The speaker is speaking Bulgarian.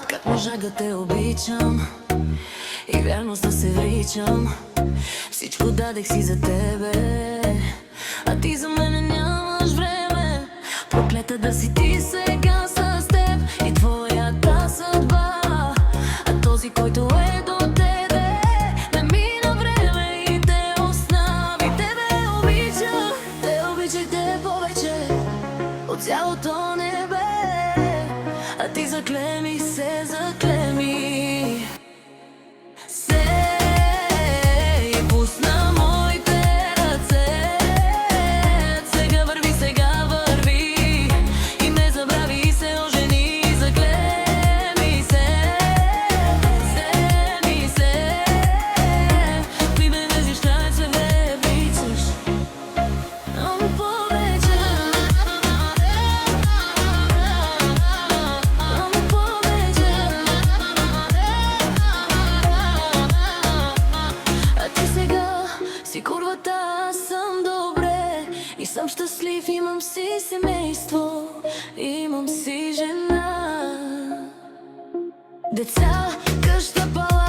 Как можах да те обичам и вярност да се вричам. Всичко дадех си за тебе, а ти за мене нямаш време. Проклета да си ти сега с теб и твоята съдба. А този, който е до тебе, не мина време и те остави. Тебе обичах те повече от цялото небе. А ти заклеми се, заклеми се и пусна моите ръце. Сега върви и не забрави се, ожени. Заклеми се, ти ме везиш, трябва се вечеш. Много повече, си курвата, аз съм добре и съм щастлив, имам си семейство, имам си жена, деца, къща, пала.